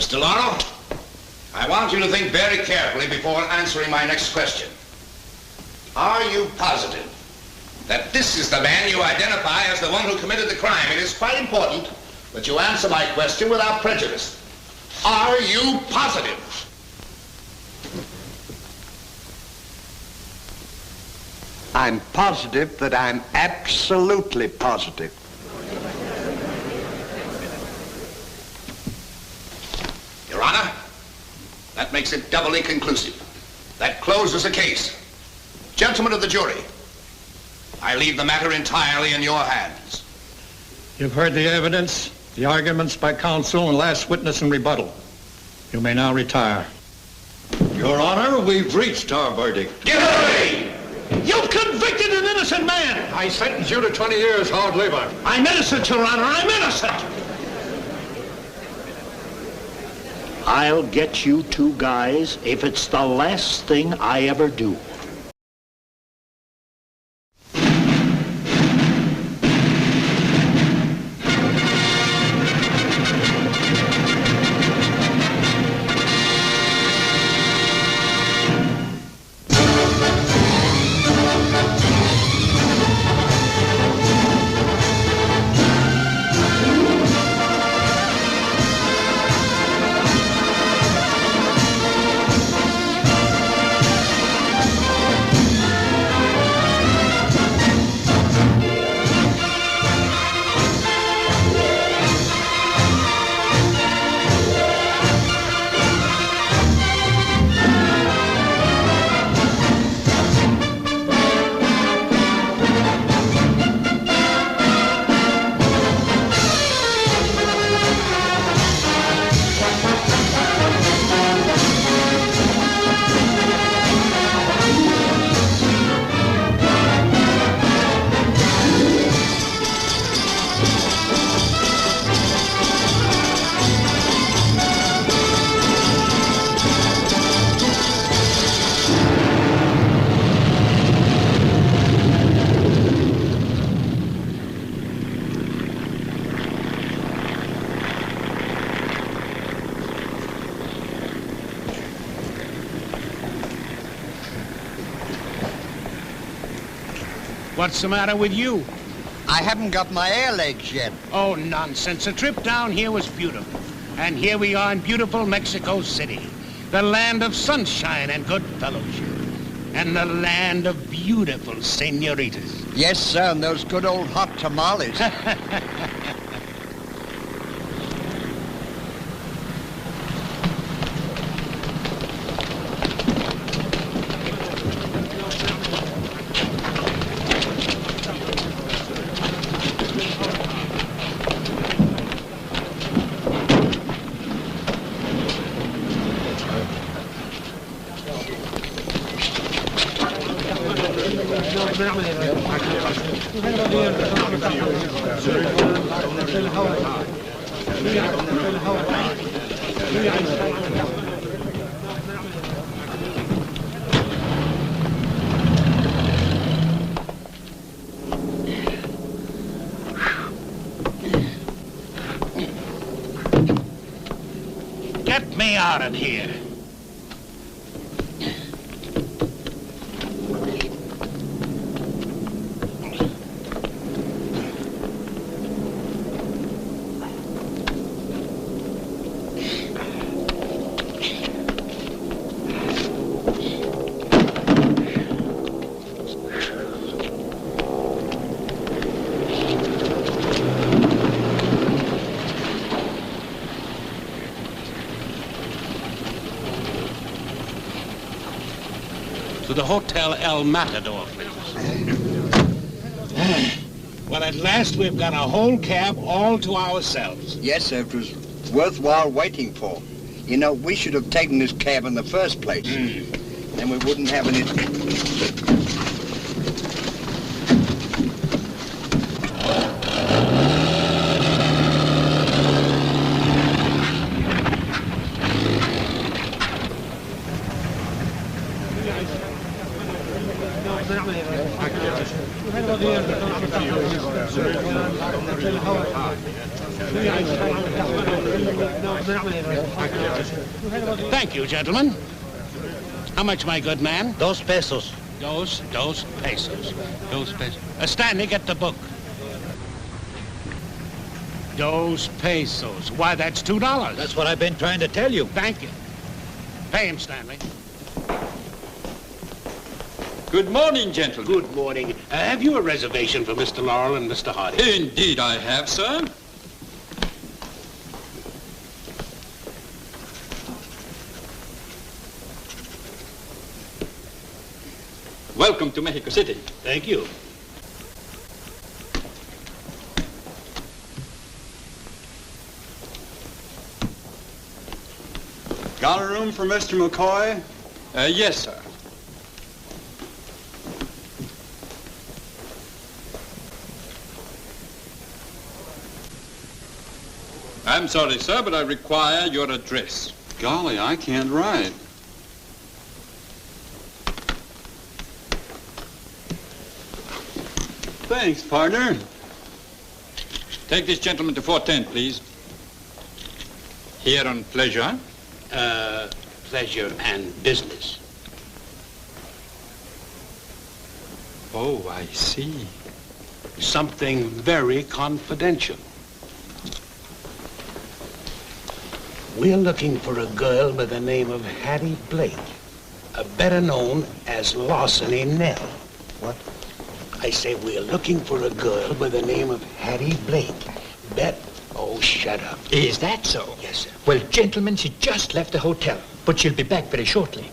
Mr. Laurel, I want you to think very carefully before answering my next question. Are you positive that this is the man you identify as the one who committed the crime? It is quite important that you answer my question without prejudice. Are you positive? I'm positive that I'm absolutely positive. Your Honor, that makes it doubly conclusive. That closes the case. Gentlemen of the jury, I leave the matter entirely in your hands. You've heard the evidence, the arguments by counsel, and last witness in rebuttal. You may now retire. Your Honor, we've reached our verdict. Get away! You've convicted an innocent man! I sentence you to 20 years hard labor. I'm innocent, Your Honor, I'm innocent! I'll get you two guys if it's the last thing I ever do. What's the matter with you? I haven't got my air legs yet. Oh, nonsense. The trip down here was beautiful. And here we are in beautiful Mexico City, the land of sunshine and good fellowship, and the land of beautiful senoritas. Yes, sir, and those good old hot tamales. Get me out of here. To the Hotel El Matador, please. Well, at last we've got a whole cab all to ourselves. Yes, sir, it was worthwhile waiting for. You know, we should have taken this cab in the first place. Then we wouldn't have any... Thank you, gentlemen. How much, my good man? 2 pesos. Dos pesos. Stanley, get the book. 2 pesos. Why, that's $2. That's what I've been trying to tell you. Thank you. Pay him, Stanley. Good morning, gentlemen. Good morning. Have you a reservation for Mr. Laurel and Mr. Hardy? Indeed I have, sir. Welcome to Mexico City. Thank you. Got a room for Mr. McCoy? Yes, sir. I'm sorry, sir, but I require your address. Golly, I can't write. Thanks, partner. Take this gentleman to 410, please. Here on pleasure. Pleasure and business. Oh, I see. Something very confidential. We're looking for a girl by the name of Hattie Blake, better known as Larceny Nell. What? I say we're looking for a girl by the name of Hattie Blake. Oh, shut up. Is that so? Yes, sir. Well, gentlemen, she just left the hotel, but she'll be back very shortly.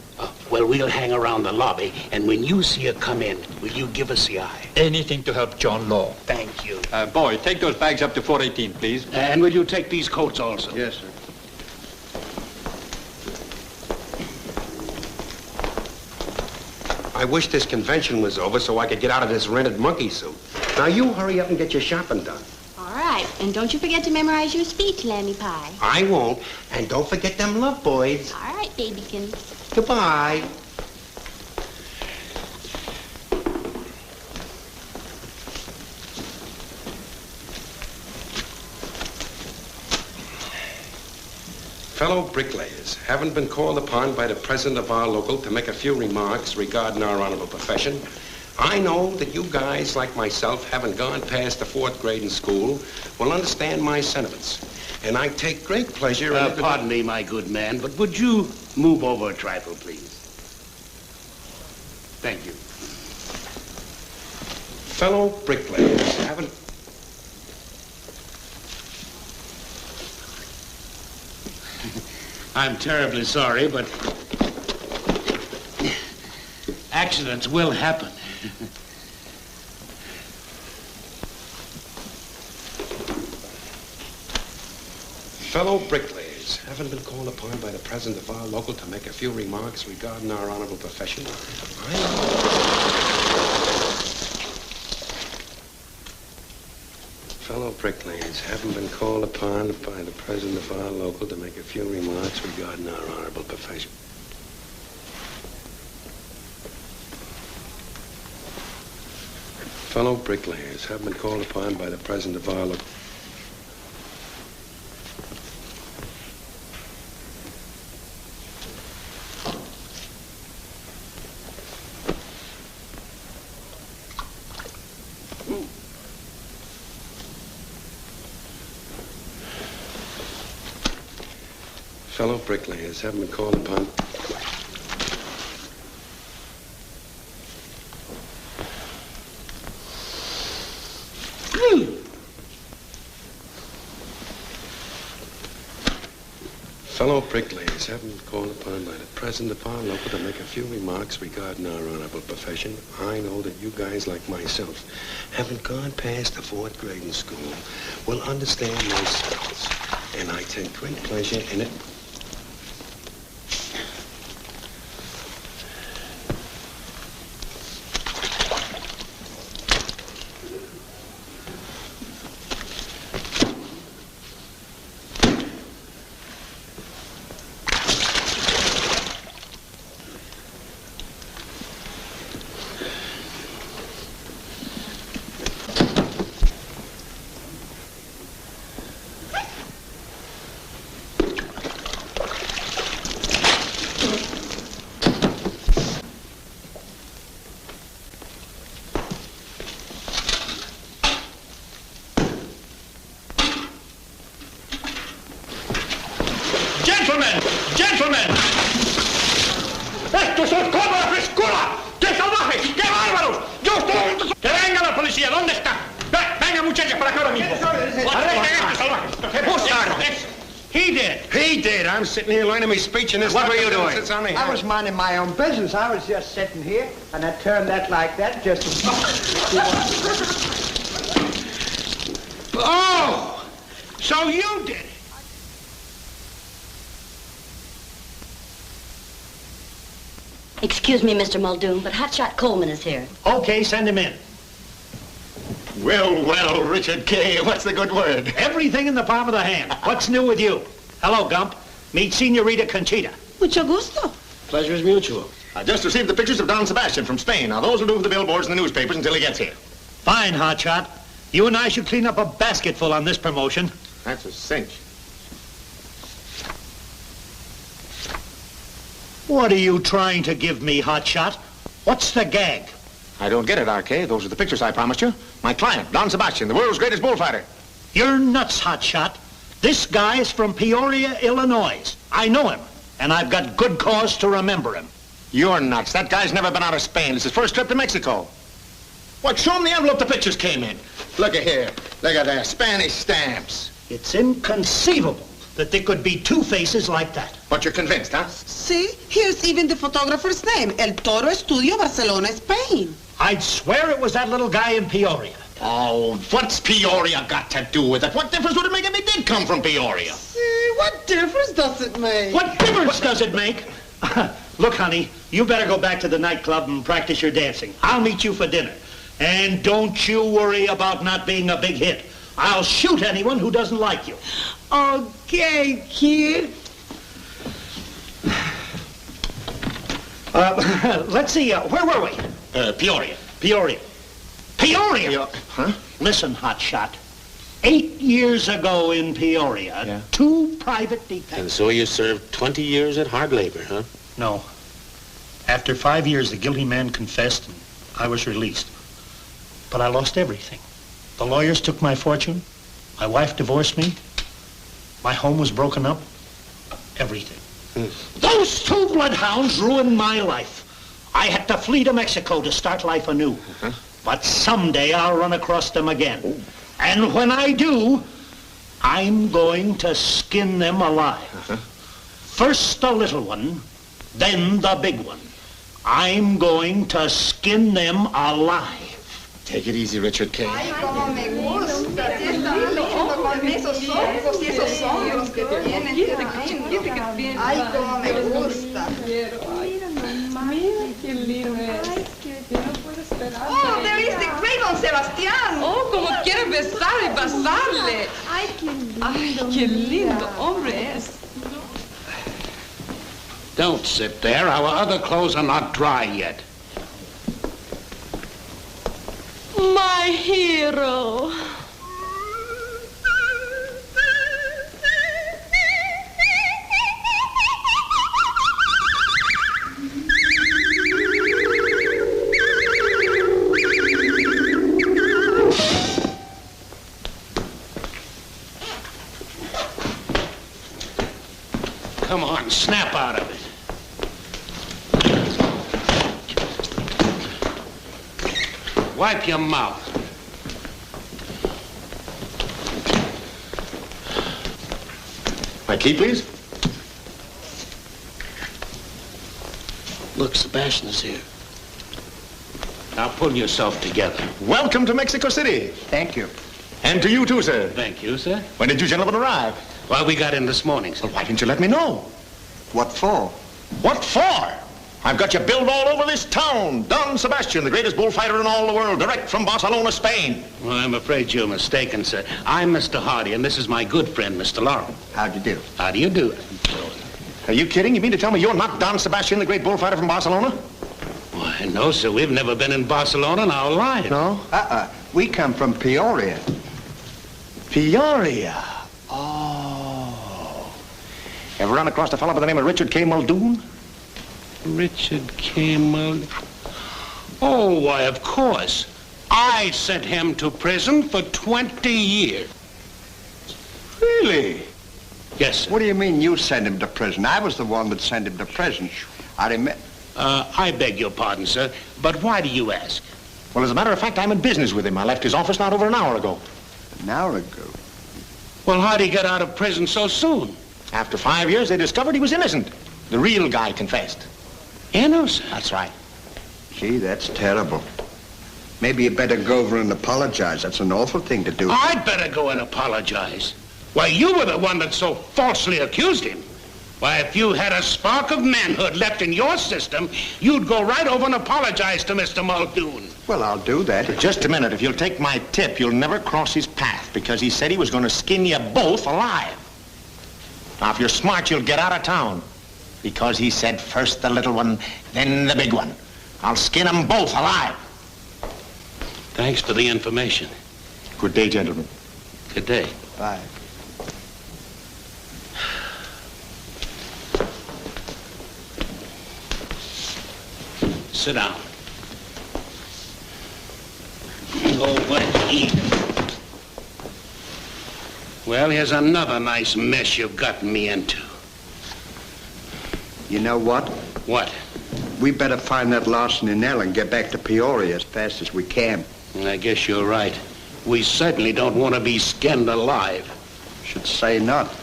Well, we'll hang around the lobby, and when you see her come in, will you give us the eye? Anything to help John Law. Thank you. Boy, take those bags up to 418, please. And will you take these coats also? Yes, sir. I wish this convention was over so I could get out of this rented monkey suit. Now you hurry up and get your shopping done. All right. And don't you forget to memorize your speech, Lammy Pie. I won't. And don't forget them love boys. All right, babykins. Goodbye. Fellow bricklayers, haven't been called upon by the president of our local to make a few remarks regarding our honorable profession. I know that you guys, like myself, haven't gone past the 4th grade in school, will understand my sentiments. And I take great pleasure in... Pardon me, my good man, but would you move over a trifle, please? Thank you. Fellow bricklayers, haven't... I'm terribly sorry, but accidents will happen. Fellow bricklayers, haven't been called upon by the president of our local to make a few remarks regarding our honorable profession. Fellow bricklayers, haven't been called upon by the president of our local to make a few remarks regarding our honorable profession. Fellow bricklayers, haven't been called upon by the president of our local... Fellow bricklayers, haven't been called upon... Fellow bricklayers, haven't been called upon by the president of our local to make a few remarks regarding our honorable profession. I know that you guys, like myself, haven't gone past the 4th grade in school, will understand my spells, and I take great pleasure in it. Gentlemen! ¡Esto es como la frescura! ¡Qué salvajes! ¡Qué bárbaros! ¡Yo estoy... ¡Que venga la policía! ¿Dónde está? Venga, muchachos, para acá ahora mismo. ¡Arresten a estos salvajes! Who started it? He did. He did. I'm sitting here learning my speech and this... What were you doing? I was minding my own business. I was just sitting here, and I turned that like that just to... Oh! So you did it. Excuse me, Mr. Muldoon, but Hotshot Coleman is here. Okay, send him in. Well, well, Richard K., what's the good word? Everything in the palm of the hand. What's new with you? Hello, Gump. Meet Senorita Conchita. Mucho gusto. Pleasure is mutual. I just received the pictures of Don Sebastian from Spain. Now, those will do for the billboards and the newspapers until he gets here. Fine, Hotshot. You and I should clean up a basketful on this promotion. That's a cinch. What are you trying to give me, Hotshot? What's the gag? I don't get it, RK. Those are the pictures I promised you. My client, Don Sebastian, the world's greatest bullfighter. You're nuts, Hotshot. This guy is from Peoria, Illinois. I know him, and I've got good cause to remember him. You're nuts. That guy's never been out of Spain. It's his first trip to Mexico. What, show him the envelope the pictures came in. Look at here. Look at that. Spanish stamps. It's inconceivable that there could be two faces like that. But you're convinced, huh? See, here's even the photographer's name. El Toro Estudio, Barcelona, Spain. I'd swear it was that little guy in Peoria. Oh, what's Peoria got to do with it? What difference would it make if he did come from Peoria? See, what difference does it make? What difference does it make? Look, honey, you better go back to the nightclub and practice your dancing. I'll meet you for dinner. And don't you worry about not being a big hit. I'll shoot anyone who doesn't like you. Okay, kid. Let's see, where were we? Peoria. Peoria. Peoria? Huh? Listen, Hotshot. 8 years ago in Peoria, 2 private detectives... And so you served 20 years at hard labor, huh? No. After 5 years, the guilty man confessed and I was released. But I lost everything. The lawyers took my fortune. My wife divorced me. My home was broken up. Everything. Those 2 bloodhounds ruined my life. I had to flee to Mexico to start life anew. But someday I'll run across them again. And when I do, I'm going to skin them alive. First the little one, then the big one. I'm going to skin them alive. Take it easy, Richard K. Ay, cómo me gusta. Con esos ojos y esos hombros que tienen. Ay, cómo me gusta. Mira qué lindo es. Ay, que no puedo esperar. Oh, there is the great Don Sebastián. Oh, como quiere besar y pasarle. Ay, qué lindo. Ay, qué lindo hombre es. Don't sit there. Our other clothes are not dry yet. My hero. Come on, snap out of it. Wipe your mouth. My key, please? Look, Sebastian's here. Now pull yourself together. Welcome to Mexico City. Thank you. And to you too, sir. Thank you, sir. When did you gentlemen arrive? Well, we got in this morning, sir. Well, why didn't you let me know? What for? What for? I've got you billed all over this town. Don Sebastian, the greatest bullfighter in all the world, direct from Barcelona, Spain. Well, I'm afraid you're mistaken, sir. I'm Mr. Hardy, and this is my good friend, Mr. Laurel. How'd you do? How do you do? Are you kidding? You mean to tell me you're not Don Sebastian, the great bullfighter from Barcelona? Why, no, sir. We've never been in Barcelona in our lives. No? We come from Peoria. Peoria? Oh. Ever run across a fellow by the name of Richard K. Muldoon? Richard K. Muldoon? Oh, why, of course. I sent him to prison for 20 years. Really? Yes, sir. What do you mean you sent him to prison? I was the one that sent him to prison. I remember... I beg your pardon, sir, but why do you ask? Well, as a matter of fact, I'm in business with him. I left his office not over an hour ago. An hour ago? Well, how'd he get out of prison so soon? After 5 years, they discovered he was innocent. The real guy confessed. Innocent? That's right. Gee, that's terrible. Maybe you better go over and apologize. That's an awful thing to do. I'd better go and apologize. Why, you were the one that so falsely accused him. Why, if you had a spark of manhood left in your system, you'd go right over and apologize to Mr. Muldoon. Well, I'll do that. Just a minute. If you'll take my tip, you'll never cross his path because he said he was going to skin you both alive. Now, if you're smart, you'll get out of town because he said first the little one, then the big one. I'll skin them both alive. Thanks for the information. Good day, gentlemen. Good day. Bye. Sit down. Go and eat. Well, here's another nice mess you've gotten me into. You know what? What? We better find that Larson and Nell and get back to Peoria as fast as we can. I guess you're right. We certainly don't want to be skinned alive. Should say not.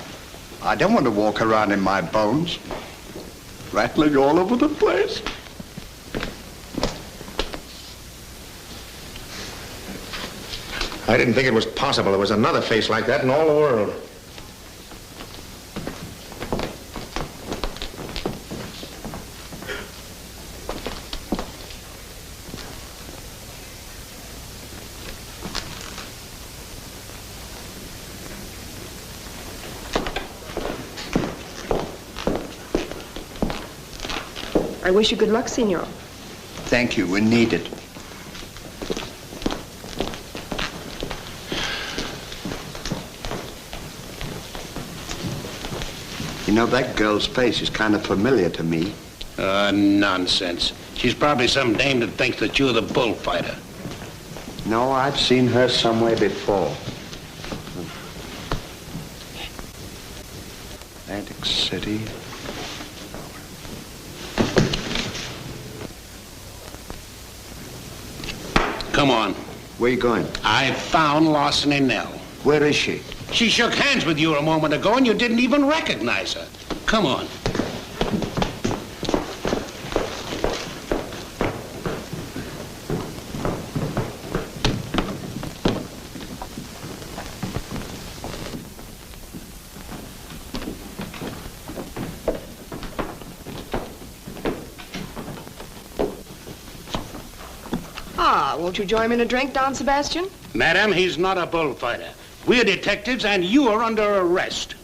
I don't want to walk around in my bones, rattling all over the place. I didn't think it was possible there was another face like that in all the world. I wish you good luck, Senor. Thank you. We need it. You know, that girl's face is kind of familiar to me. Nonsense. She's probably some dame that thinks that you're the bullfighter. No, I've seen her somewhere before. Atlantic City. Come on. Where you going? I found Larson and Nell. Where is she? She shook hands with you a moment ago and you didn't even recognize her. Come on. Ah, won't you join me in a drink, Don Sebastian? Madam, he's not a bullfighter. We're detectives and you are under arrest.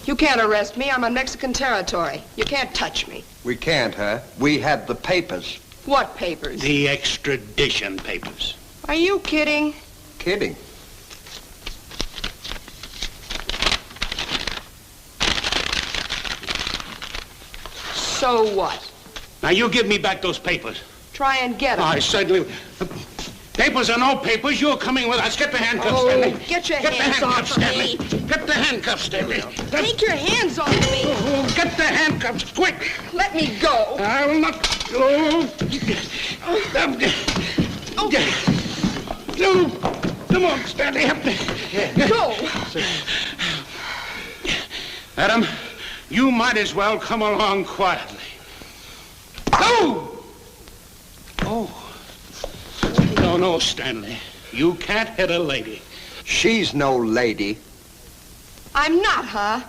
You can't arrest me. I'm on Mexican territory. You can't touch me. We can't, huh? We have the papers. What papers? The extradition papers. Are you kidding? Kidding. So what? Now you give me back those papers. Try and get them. I certainly... Papers or no papers, you're coming with us. Get the handcuffs, Oh, Stanley. get your Get hands the off handcuffs, of Stanley. me. Get the handcuffs, Stanley. Take your hands off me. Oh, get the handcuffs, quick. Let me go. I will not go. Come on, Stanley. Go. Adam, you might as well come along quietly. Go! Oh. No, Stanley. You can't hit a lady. She's no lady. I'm not, huh?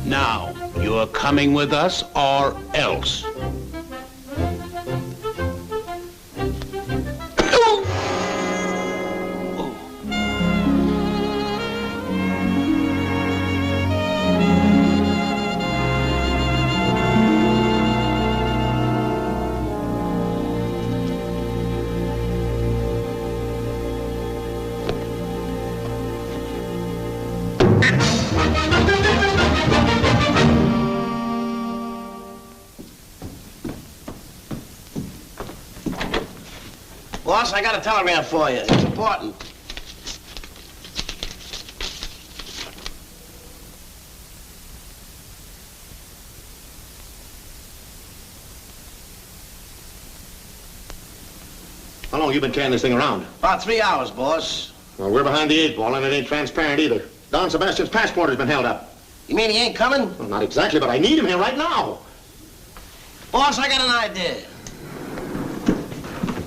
Now, you're coming with us or else. Boss, I got a telegram for you. It's important. How long you been carrying this thing around? About 3 hours, boss. Well, we're behind the 8 ball, and it ain't transparent either. Don Sebastian's passport has been held up. You mean he ain't coming? Well, not exactly, but I need him here right now. Boss, I got an idea.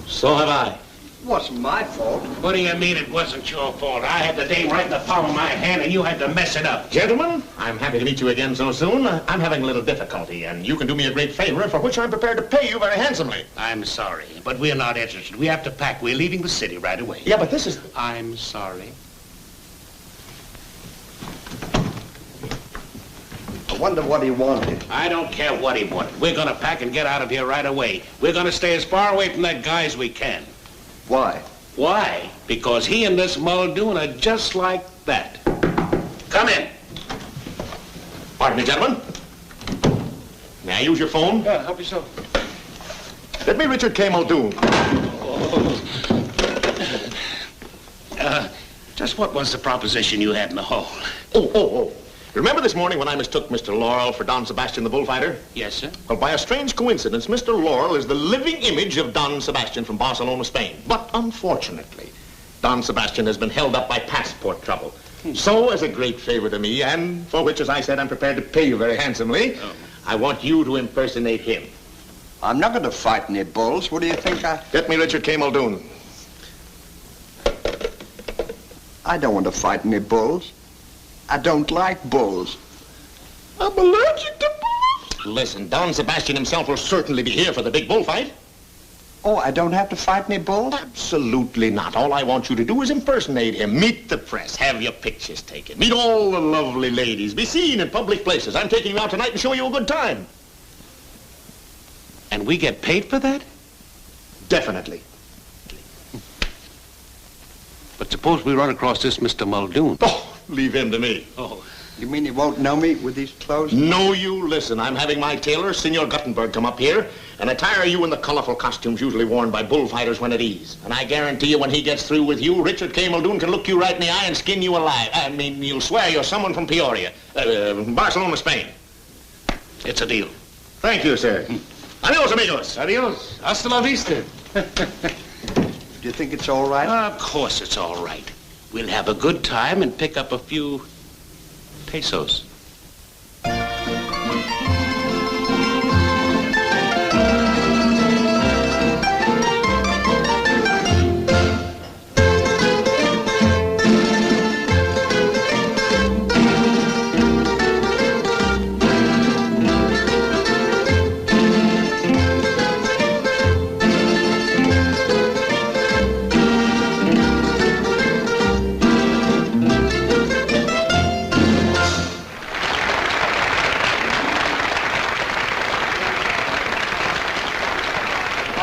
So have I. What's my fault? What do you mean it wasn't your fault? I had the dame right in the palm of my hand and you had to mess it up. Gentlemen, I'm happy to meet you again so soon. I'm having a little difficulty, and you can do me a great favor, for which I'm prepared to pay you very handsomely. I'm sorry, but we're not interested. We have to pack. We're leaving the city right away. Yeah, but this is... I'm sorry. I wonder what he wanted. I don't care what he wanted. We're gonna pack and get out of here right away. We're gonna stay as far away from that guy as we can. Why? Why? Because he and this Muldoon are just like that. Come in. Pardon me, gentlemen. May I use your phone? Yeah, help yourself. Let me Richard K. Muldoon. Just what was the proposition you had in the hall? Oh. Remember this morning when I mistook Mr. Laurel for Don Sebastian the bullfighter? Yes, sir. Well, by a strange coincidence, Mr. Laurel is the living image of Don Sebastian from Barcelona, Spain. But unfortunately, Don Sebastian has been held up by passport trouble. So, as a great favor to me, and for which, as I said, I'm prepared to pay you very handsomely, I want you to impersonate him. I'm not going to fight any bulls. What do you think Get me Richard K. Muldoon. I don't want to fight any bulls. I don't like bulls. I'm allergic to bulls. Listen, Don Sebastian himself will certainly be here for the big bullfight. Oh, I don't have to fight any bulls? Absolutely not. All I want you to do is impersonate him. Meet the press. Have your pictures taken. Meet all the lovely ladies. Be seen in public places. I'm taking you out tonight and show you a good time. And we get paid for that? Definitely. But suppose we run across this Mr. Muldoon. Oh, leave him to me. Oh. You mean he won't know me with these clothes? No, you listen. I'm having my tailor, Senor Guttenberg, come up here and attire you in the colorful costumes usually worn by bullfighters when at ease. And I guarantee you when he gets through with you, Richard K. Muldoon can look you right in the eye and skin you alive. I mean, you'll swear you're someone from Peoria, Barcelona, Spain. It's a deal. Thank you, sir. Adios, amigos. Adios. Hasta la vista. Do you think it's all right? Of course it's all right. We'll have a good time and pick up a few pesos.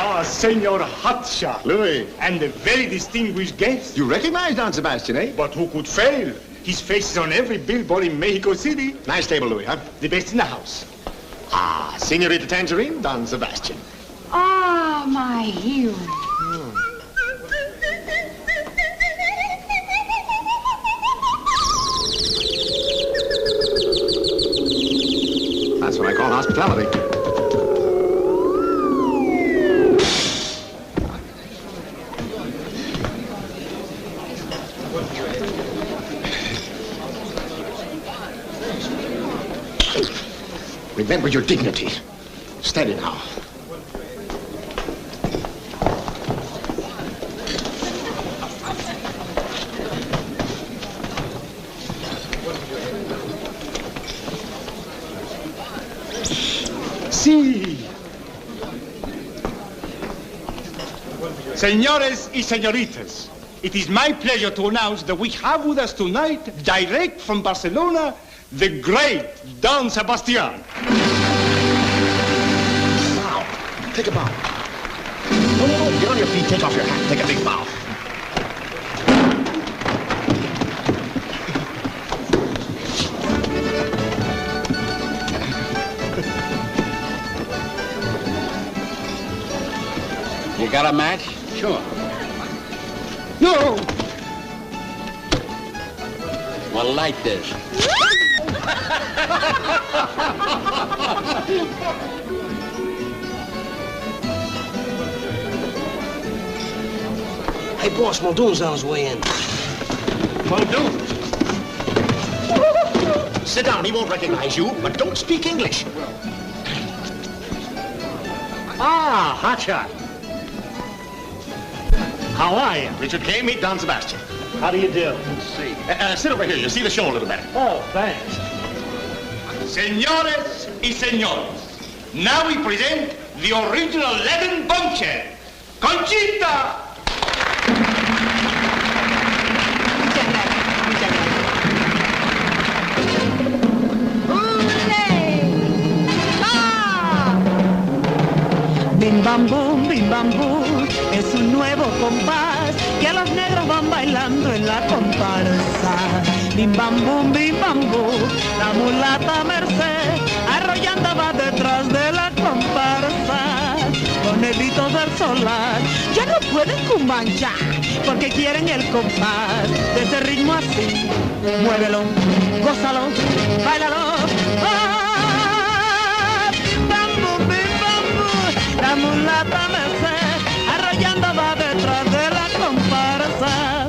Ah, Senor Hotshot. Louis. And a very distinguished guest. You recognize Don Sebastian, eh? But who could fail? His face is on every billboard in Mexico City. Nice table, Louis, huh? The best in the house. Ah, Senorita Tangerine, Don Sebastian. Ah, my hero. That's what I call hospitality. Remember your dignity. Steady now. Sí. Señores y señoritas, it is my pleasure to announce that we have with us tonight, direct from Barcelona, the great Don Sebastian. Bow. Take a bow. No, get on your feet, take off your hat, take a big bow. You got a match? Sure. No! Well, light this. Hey, boss, Muldoon's on his way in. Muldoon? Sit down, he won't recognize you, but don't speak English. Ah, Hotshot. How are you? Richard Kay, meet Don Sebastian. How do you do? Let's see. Sit over here, you'll see the show a little better. Oh, thanks. Señores y señores, now we present the original Latin bombshell, Conchita! Bim bam boom, es un nuevo compás que los negros van bailando en la comparsa. Bim bam boom, la mulata Merced arrollando va detrás de la comparsa. Los negritos del solar ya no pueden cumbanchar porque quieren el compás de ese ritmo así. Muévelo, gózalo, báilalo. La mulata Merced arrollando va detrás de la comparsa.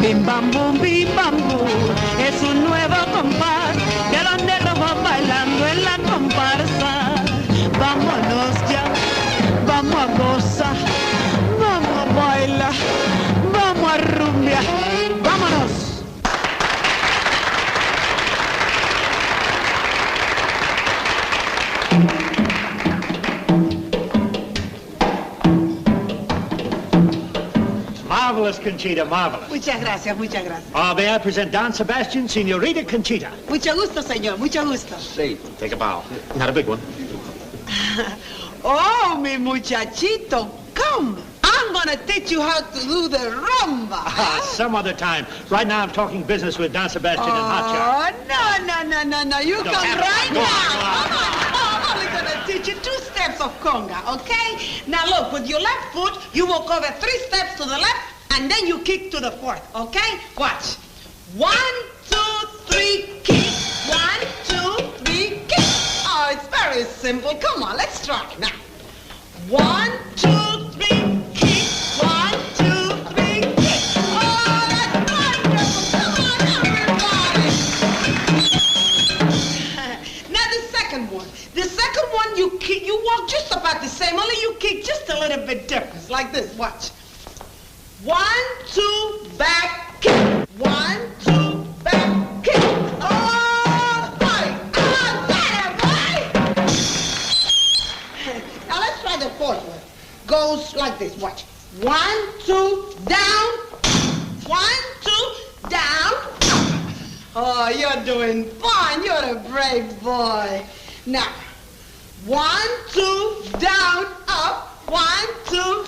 Bim bam boom, es un nuevo compás que los negros van bailando en la comparsa. Vámonos ya, vamos a gozar, vamos a bailar, vamos a rumbear, vámonos. Marvelous Conchita. Marvelous. Muchas gracias, muchas gracias. May I present Don Sebastian, Senorita Conchita. Mucho gusto, señor, mucho gusto. See, take a bow. Not a big one. Oh, mi muchachito, come. I'm gonna teach you how to do the rumba. Some other time. Right now I'm talking business with Don Sebastian and Hotshot. Oh, no. You come right now. Come on. I'm only gonna teach you 2 steps of conga, okay? Now look, with your left foot, you walk over 3 steps to the left, and then you kick to the 4th, okay? Watch. 1, 2, 3, kick. 1, 2, 3, kick. Oh, it's very simple. Come on, let's try it now. 1, 2, 3, kick. 1, 2, 3, kick. Oh, that's wonderful. Come on, everybody. Now the second one. The second one, you kick. You walk just about the same, only you kick just a little bit different. Like this. Watch. 1, 2, back, kick. 1, 2, back, kick. Oh, boy. Oh, that boy. Now let's try the 4th one. Goes like this. Watch. 1, 2, down. 1, 2, down. Oh, you're doing fine. You're a brave boy. Now, 1, 2, down, up. 1, 2.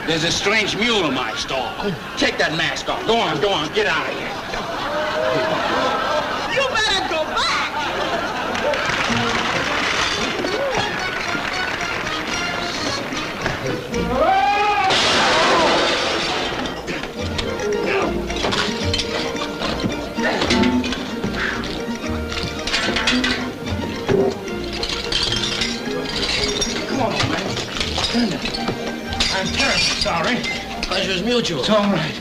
There's a strange mule in my stall. Take that mask off. Go on, get out of here. You better go back. Come on, man. I'm terribly sorry. Pleasure's mutual. It's all right.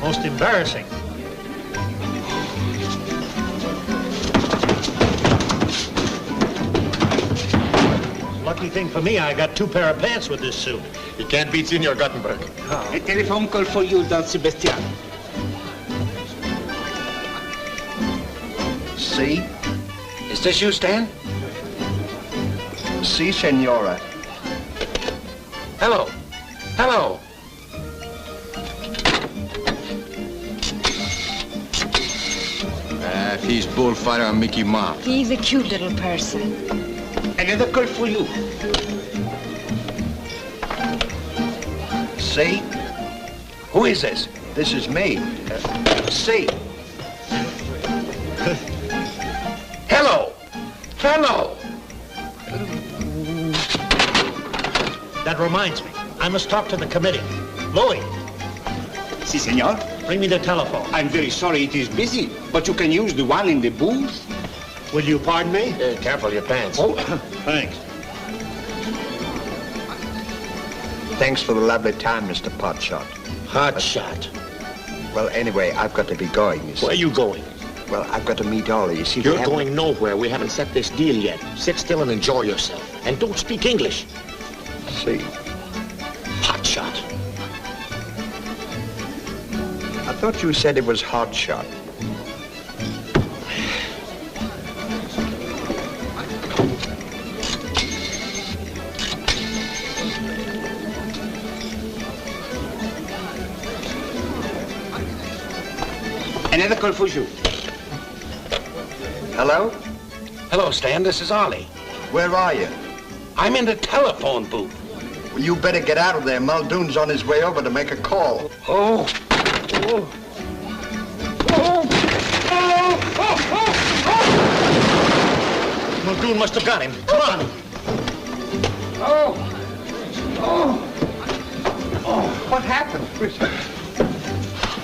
Most embarrassing. Lucky thing for me, I got 2 pair of pants with this suit. You can't beat Senor Guttenberg. A telephone call for you, Don Sebastian. See? Is this you, Stan? Si, senora. Hello. Hello. If he's Bullfighter, I'm Mickey Mouse. He's a cute little person. Another call for you. See? Who is this? This is me. See? Hello. Hello. That reminds me. I must talk to the committee. Louis. Si, senor. Bring me the telephone. I'm very sorry it is busy, but you can use the one in the booth. Will you pardon me? Careful your pants. Oh, thanks. Thanks for the lovely time, Mr. Potshot. Hotshot. Well, anyway, I've got to be going, you see. Where are you going? Well, I've got to meet Ollie. You see, You're going nowhere. We haven't set this deal yet. Sit still and enjoy yourself. And don't speak English. See? Hotshot. I thought you said it was Hotshot. Another call for you. Hello? Hello, Stan. This is Ollie. Where are you? I'm in the telephone booth. Well, you better get out of there. Muldoon's on his way over to make a call. Oh. Oh. Muldoon must have got him. Come on. Oh. Oh. Oh. What happened?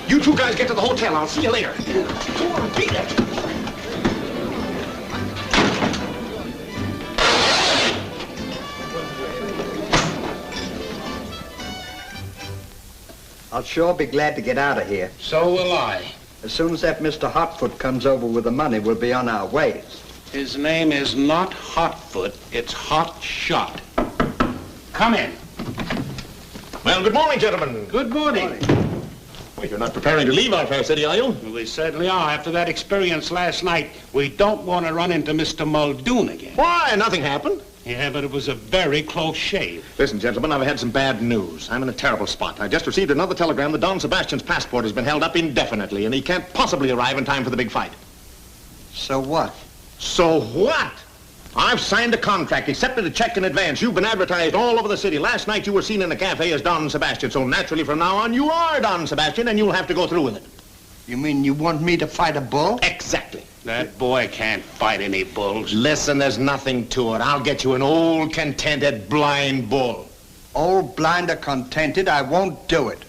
You 2 guys get to the hotel. I'll see you later. Come on, beat it. I'll sure be glad to get out of here. So will I. As soon as that Mr. Hotfoot comes over with the money, we'll be on our way. His name is not Hotfoot, it's Hot Shot. Come in. Well, good morning, gentlemen. Good morning. Well, you're not preparing to leave our fair city, are you? We certainly are. After that experience last night, we don't want to run into Mr. Muldoon again. Why? Nothing happened. Yeah, but it was a very close shave. Listen, gentlemen, I've had some bad news. I'm in a terrible spot. I just received another telegram that Don Sebastian's passport has been held up indefinitely, and he can't possibly arrive in time for the big fight. So what? So what? I've signed a contract, accepted a check in advance. You've been advertised all over the city. Last night you were seen in a cafe as Don Sebastian, so naturally from now on you are Don Sebastian, and you'll have to go through with it. You mean you want me to fight a bull? Exactly. That boy can't fight any bulls. Listen, there's nothing to it. I'll get you an old, contented, blind bull. Old, blind, or contented, I won't do it.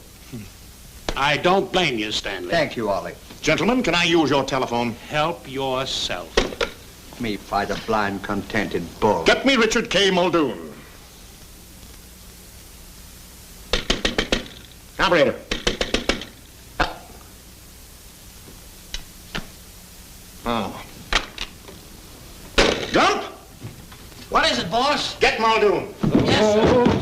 I don't blame you, Stanley. Thank you, Ollie. Gentlemen, can I use your telephone? Help yourself. Me fight a blind, contented bull. Get me Richard K. Muldoon. Operator. Oh. Gump! What is it, boss? Get Muldoon. Yes, sir.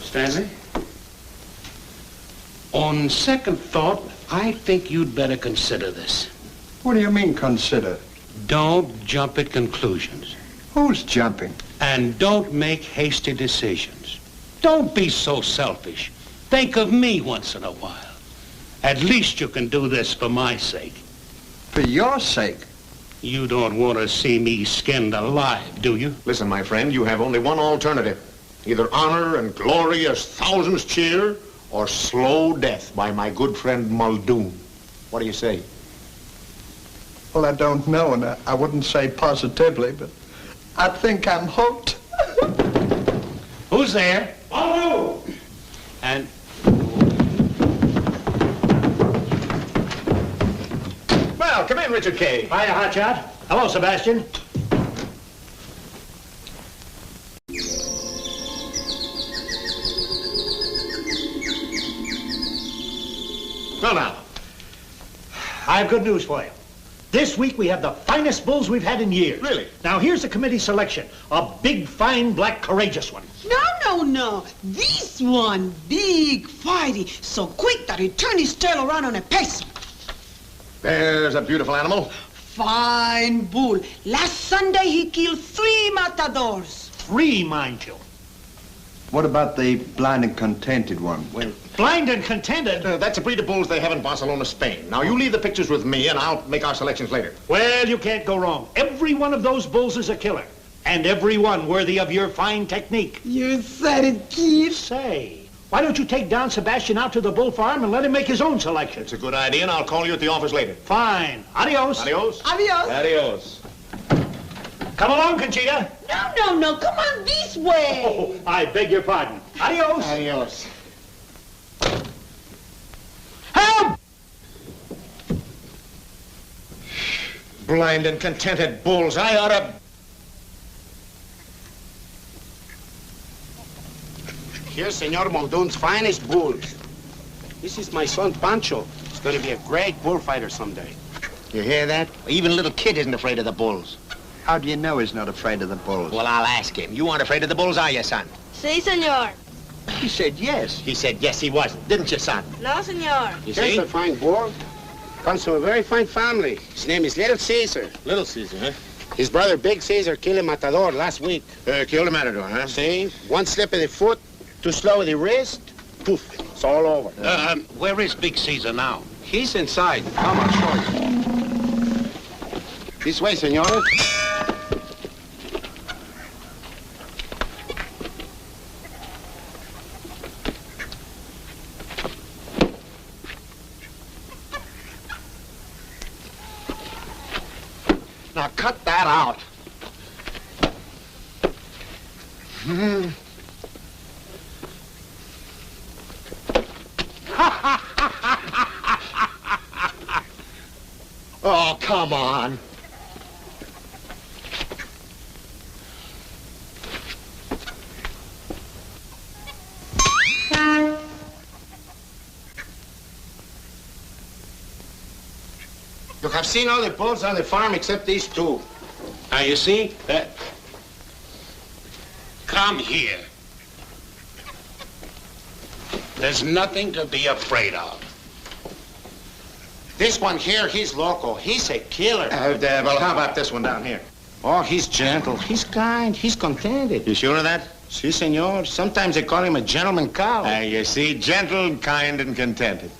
Stanley? On second thought, I think you'd better consider this. What do you mean, consider? Don't jump at conclusions. Who's jumping? And don't make hasty decisions. Don't be so selfish. Think of me once in a while. At least you can do this for my sake. For your sake? You don't want to see me skinned alive, do you? Listen, my friend, you have only one alternative. Either honor and glory as thousands cheer, or slow death by my good friend Muldoon. What do you say? Well, I don't know, and I wouldn't say positively, but I think I'm hooked. Who's there? Muldoon! And... Well, come in, Richard K. Hiya, Hotshot. Hello, Sebastian. Well, now. I have good news for you. This week we have the finest bulls we've had in years. Really? Now here's the committee selection. A big, fine, black, courageous one. No. This one, big, fighty, so quick that he turned his tail around on a pace. There's a beautiful animal. Fine bull. Last Sunday he killed 3 matadors. 3, mind you. What about the blind and contented one? Well, blind and contented? That's a breed of bulls they have in Barcelona, Spain. Now, you leave the pictures with me, and I'll make our selections later. Well, you can't go wrong. Every one of those bulls is a killer. And every one worthy of your fine technique. You said it, kid. Say, why don't you take Don Sebastian out to the bull farm and let him make his own selection? It's a good idea, and I'll call you at the office later. Fine. Adios. Adios. Adios. Adios. Come along, Conchita. No. Come on this way. Oh, I beg your pardon. Adios. Adios. Help! Blind and contented bulls. I ought to... Here's Senor Muldoon's finest bulls. This is my son Pancho. He's going to be a great bullfighter someday. You hear that? Even a little kid isn't afraid of the bulls. How do you know he's not afraid of the bulls? Well, I'll ask him. You aren't afraid of the bulls, are you, son? Sí, señor. He said yes. He said yes, he wasn't. Didn't you, son? No, señor. You Here's see? a fine bull. Comes from a very fine family. His name is Little Caesar. Little Caesar, huh? His brother, Big Caesar, killed a matador last week. Killed a matador, huh? See? One slip of the foot, too slow with the wrist, poof, it's all over. Where is Big Caesar now? He's inside. Come, I'll show you. This way, senor. Now, cut that out. Oh, come on. You have seen all the bulls on the farm except these two. Now, you see, that... Come here. There's nothing to be afraid of. This one here, he's loco. He's a killer. Well, how about this one down here? Oh, he's gentle. He's kind. He's contented. You sure of that? Si, senor. Sometimes they call him a gentleman cow. You see, gentle, kind, and contented.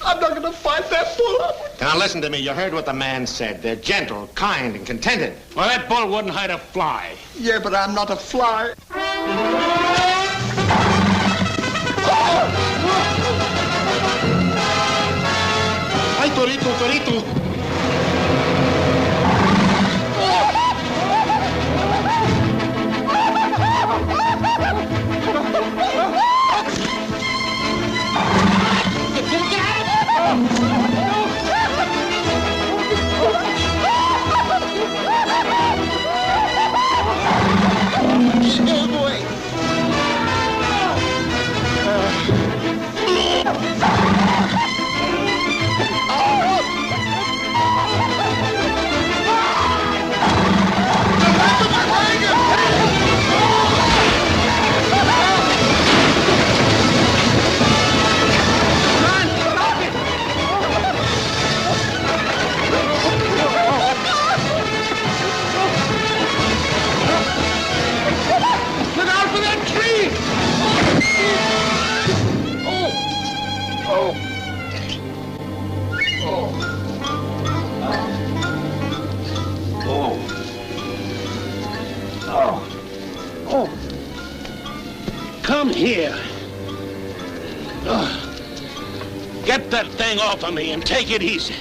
I'm not going to fight that bull. Now, listen to me. You heard what the man said. They're gentle, kind, and contented. Well, that bull wouldn't hurt a fly. Yeah, but I'm not a fly. Ay, Torito, Torito. Come here. Get that thing off of me and take it easy.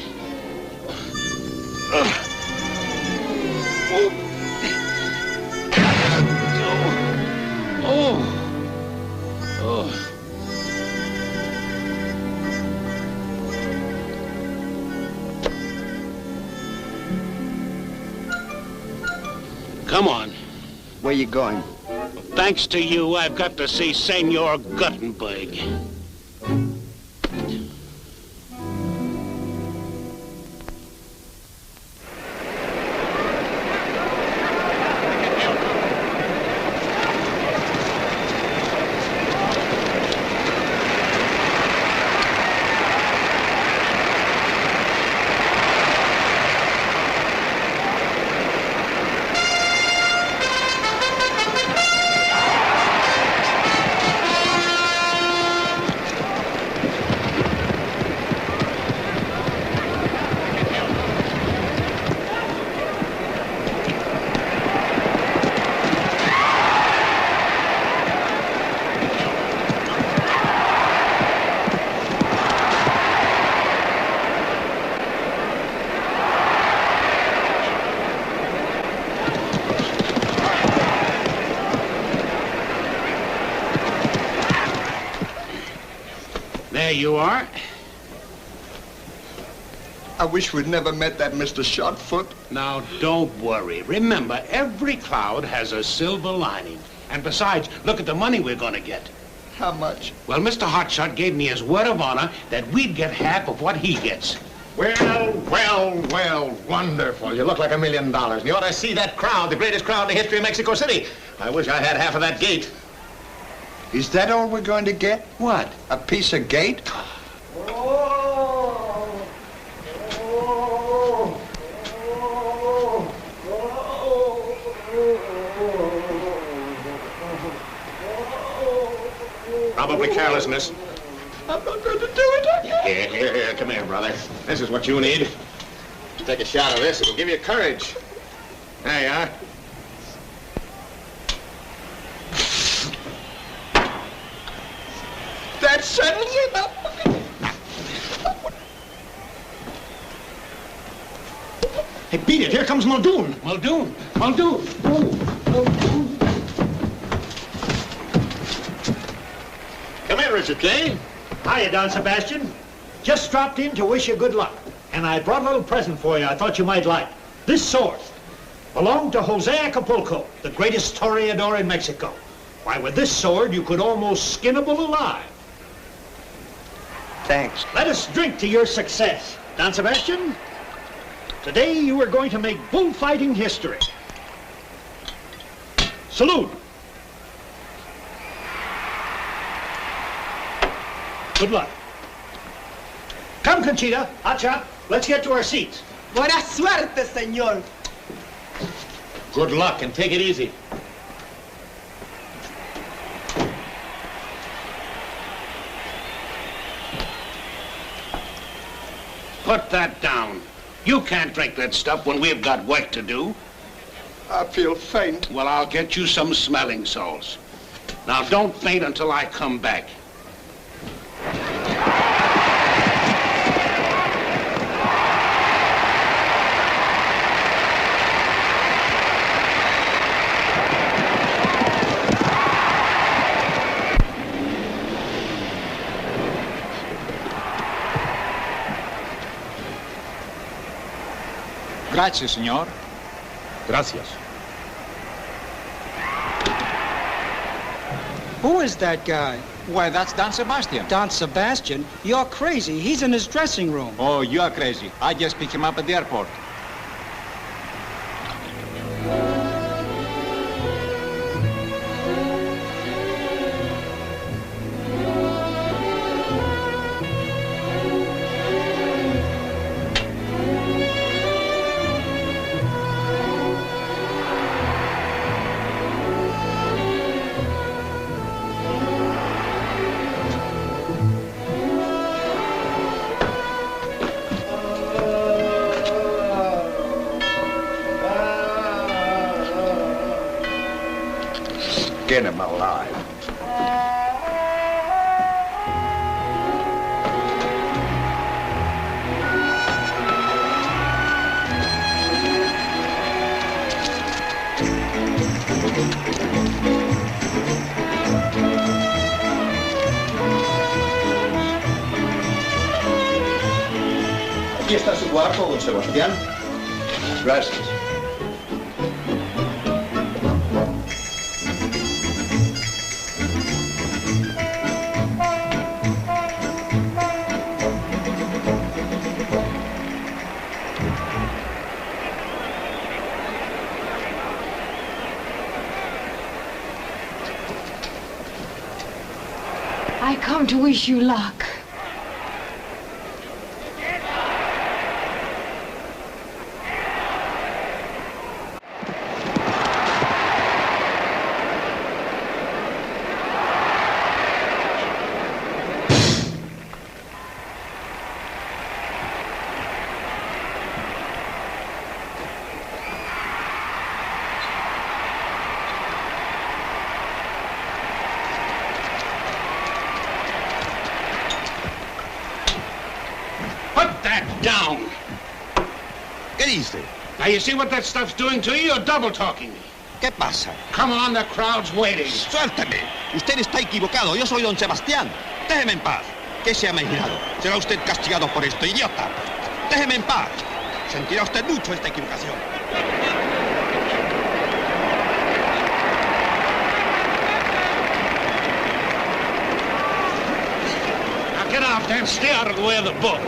Come on. Where you going? Thanks to you, I've got to see Senor Guttenberg. There you are. I wish we'd never met that Mr. Shotfoot. Now, don't worry. Remember, every cloud has a silver lining. And besides, look at the money we're going to get. How much? Well, Mr. Hotshot gave me his word of honor that we'd get half of what he gets. Well, wonderful. You look like $1 million. And you ought to see that crowd, the greatest crowd in the history of Mexico City. I wish I had half of that gate. Is that all we're going to get? What? A piece of gate? Probably carelessness. I'm not going to do it. Here, come here, brother. This is what you need. Just take a shot of this. It'll give you courage. There you are. That settles it. Hey, beat it. Here comes Muldoon. Muldoon. Come in, Richard Kay. Hiya, Don Sebastian. Just dropped in to wish you good luck. And I brought a little present for you I thought you might like. This sword belonged to Jose Acapulco, the greatest toreador in Mexico. Why, with this sword, you could almost skin a bull alive. Thanks. Let us drink to your success. Don Sebastian, today you are going to make bullfighting history. Salute. Good luck. Come, Conchita, Hotshot, let's get to our seats. Buena suerte, señor. Good luck and take it easy. Put that down. You can't drink that stuff when we've got work to do. I feel faint. Well, I'll get you some smelling salts. Now, don't faint until I come back. Grazie, signor. Gracias. Who is that guy? Why, that's Don Sebastian. Don Sebastian? You're crazy. He's in his dressing room. Oh, you're crazy. I just picked him up at the airport. Get him alive. Aquí está su cuarto, don Sebastián. Gracias. I come to wish you luck. Down. ¿Qué dice? Now, you see what that stuff's doing to you? You're double talking me. ¿Qué pasa? Come on, the crowd's waiting. Suélteme. Usted está equivocado. Yo soy don Sebastián. Déjeme en paz. ¿Qué se ha imaginado? Será usted castigado por esto, idiota. Déjeme en paz. Sentirá usted mucho esta equivocación. Now, get out there and stay out of the way of the bull.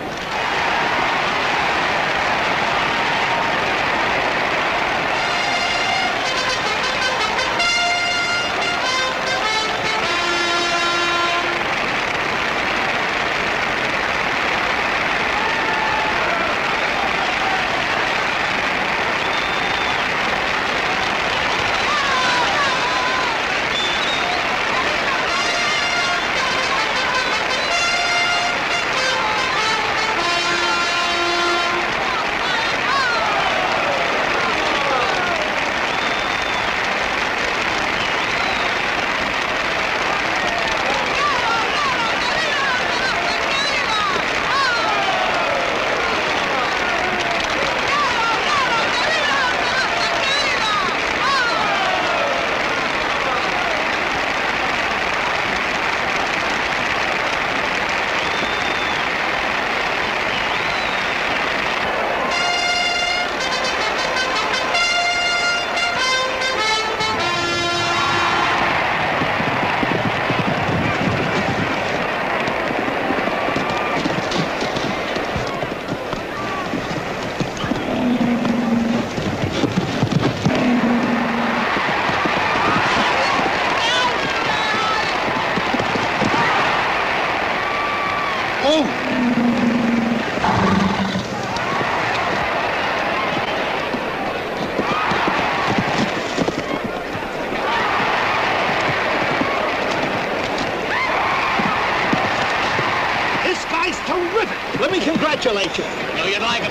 Let me congratulate you. No, you'd like him.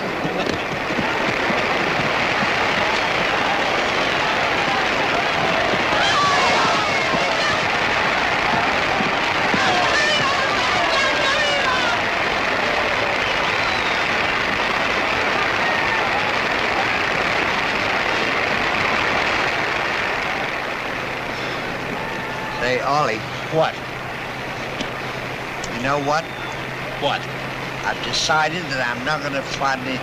Say, Ollie. What? You know what? What? I've decided that I'm not going to fight any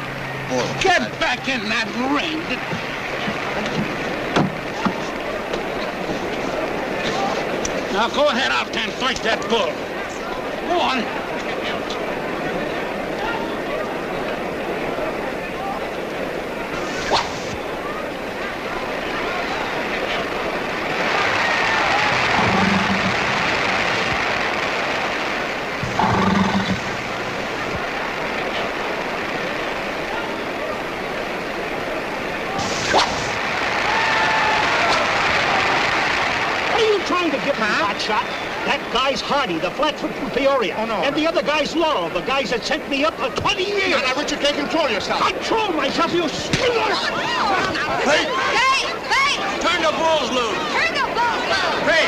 bull. Get back in that ring. Now go ahead out there and fight that bull. Go on. Shot. That guy's Hardy, the flatfoot from Peoria. Oh, no. And the other guy's Laurel, the guys that sent me up for 20 years. Now, Richard, can't control yourself. Control myself, you screamer! Hey! Hey! Turn the bulls loose. Turn the bulls loose! Hey!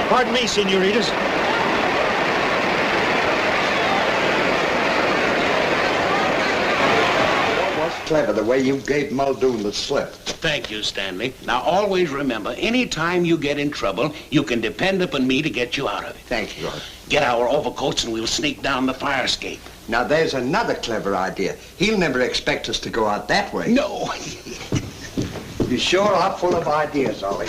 Pardon me, senoritas. Clever, the way you gave Muldoon the slip. Thank you, Stanley. Now, always remember, any time you get in trouble, you can depend upon me to get you out of it. Thank you, George. Get our overcoats and we'll sneak down the fire escape. Now, there's another clever idea. He'll never expect us to go out that way. No. You sure are full of ideas, Ollie.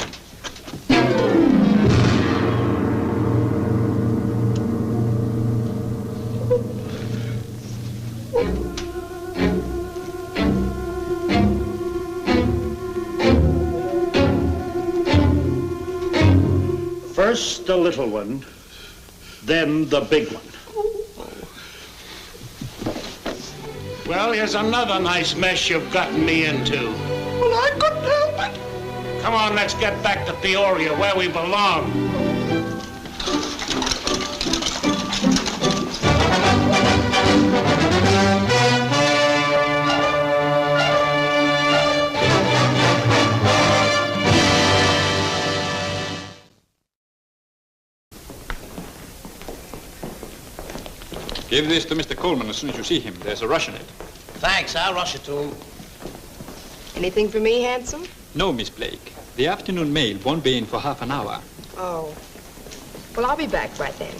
First the little one, then the big one. Well, here's another nice mess you've gotten me into. Well, I couldn't help it. Come on, let's get back to Peoria, where we belong. Give this to Mr. Coleman as soon as you see him. There's a rush in it. Thanks, I'll rush it to him. Anything for me, handsome? No, Miss Blake. The afternoon mail won't be in for half an hour. Oh. Well, I'll be back right then.